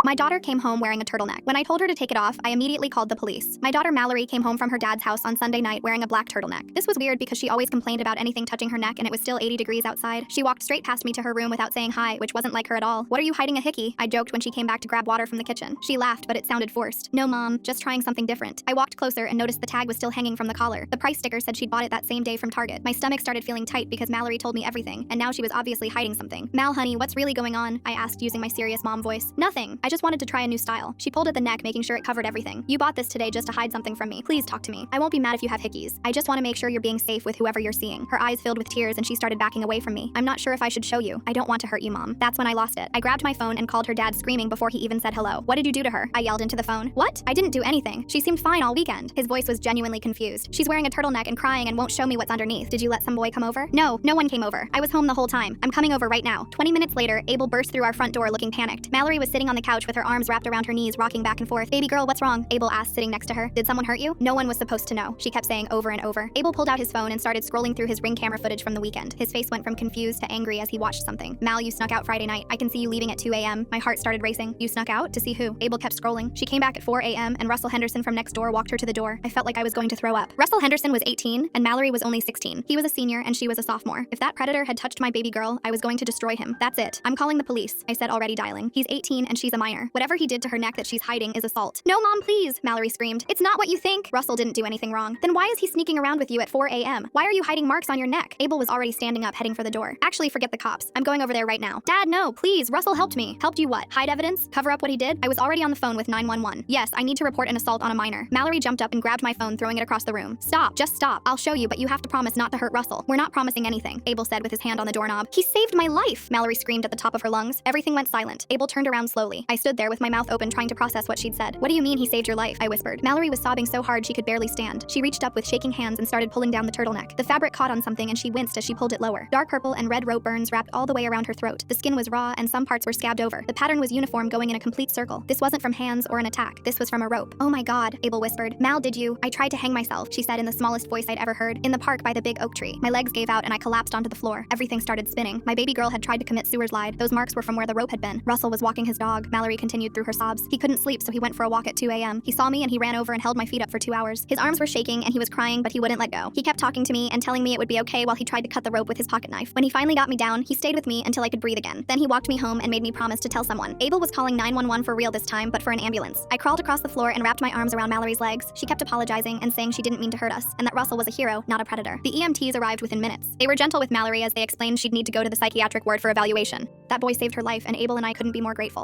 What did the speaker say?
My daughter came home wearing a turtleneck. When I told her to take it off, I immediately called the police. My daughter Mallory came home from her dad's house on Sunday night wearing a black turtleneck. This was weird because she always complained about anything touching her neck and it was still 80 degrees outside. She walked straight past me to her room without saying hi, which wasn't like her at all. What are you hiding a hickey? I joked when she came back to grab water from the kitchen. She laughed, but it sounded forced. No, Mom, just trying something different. I walked closer and noticed the tag was still hanging from the collar. The price sticker said she'd bought it that same day from Target. My stomach started feeling tight because Mallory told me everything, and now she was obviously hiding something. Mal, honey, what's really going on? I asked using my serious mom voice. Nothing. I just wanted to try a new style. She pulled at the neck, making sure it covered everything. You bought this today just to hide something from me. Please talk to me. I won't be mad if you have hickeys. I just want to make sure you're being safe with whoever you're seeing. Her eyes filled with tears and she started backing away from me. I'm not sure if I should show you. I don't want to hurt you, Mom. That's when I lost it. I grabbed my phone and called her dad screaming before he even said hello. What did you do to her? I yelled into the phone. What? I didn't do anything. She seemed fine all weekend. His voice was genuinely confused. She's wearing a turtleneck and crying and won't show me what's underneath. Did you let some boy come over? No, no one came over. I was home the whole time. I'm coming over right now. 20 minutes later, Abel burst through our front door looking panicked. Mallory was sitting on the couch with her arms wrapped around her knees, rocking back and forth. Baby girl, what's wrong? Abel asked, sitting next to her. Did someone hurt you? No one was supposed to know, she kept saying over and over. Abel pulled out his phone and started scrolling through his Ring camera footage from the weekend. His face went from confused to angry as he watched something. Mal, you snuck out Friday night. I can see you leaving at 2 a.m. My heart started racing. You snuck out? To see who? Abel kept scrolling. She came back at 4 a.m. and Russell Henderson from next door walked her to the door. I felt like I was going to throw up. Russell Henderson was 18 and Mallory was only 16. He was a senior and she was a sophomore. If that predator had touched my baby girl, I was going to destroy him. That's it. I'm calling the police, I said, already dialing. He's 18 and she's a minor. Whatever he did to her neck that she's hiding is assault. No, Mom, please, Mallory screamed. It's not what you think. Russell didn't do anything wrong. Then why is he sneaking around with you at 4 a.m.? Why are you hiding marks on your neck? Abel was already standing up, heading for the door. Actually, forget the cops. I'm going over there right now. Dad, no, please. Russell helped me. Helped you what? Hide evidence? Cover up what he did? I was already on the phone with 911. Yes, I need to report an assault on a minor. Mallory jumped up and grabbed my phone, throwing it across the room. Stop, just stop. I'll show you, but you have to promise not to hurt Russell. We're not promising anything, Abel said with his hand on the doorknob. He saved my life, Mallory screamed at the top of her lungs. Everything went silent. Abel turned around slowly. I stood there with my mouth open trying to process what she'd said. What do you mean he saved your life? I whispered. Mallory was sobbing so hard she could barely stand. She reached up with shaking hands and started pulling down the turtleneck. The fabric caught on something and she winced as she pulled it lower. Dark purple and red rope burns wrapped all the way around her throat. The skin was raw and some parts were scabbed over. The pattern was uniform, going in a complete circle. This wasn't from hands or an attack. This was from a rope. Oh my God, Abel whispered. Mal, did you? I tried to hang myself, she said in the smallest voice I'd ever heard. In the park by the big oak tree. My legs gave out and I collapsed onto the floor. Everything started spinning. My baby girl had tried to commit suicide. Those marks were from where the rope had been. Russell was walking his dog. Mallory continued through her sobs. He couldn't sleep, so he went for a walk at 2 a.m. He saw me and he ran over and held my feet up for 2 hours. His arms were shaking and he was crying, but he wouldn't let go. He kept talking to me and telling me it would be okay while he tried to cut the rope with his pocket knife. When he finally got me down, he stayed with me until I could breathe again. Then he walked me home and made me promise to tell someone. Abel was calling 911 for real this time, but for an ambulance. I crawled across the floor and wrapped my arms around Mallory's legs. She kept apologizing and saying she didn't mean to hurt us, and that Russell was a hero, not a predator. The EMTs arrived within minutes. They were gentle with Mallory as they explained she'd need to go to the psychiatric ward for evaluation. That boy saved her life, and Abel and I couldn't be more grateful.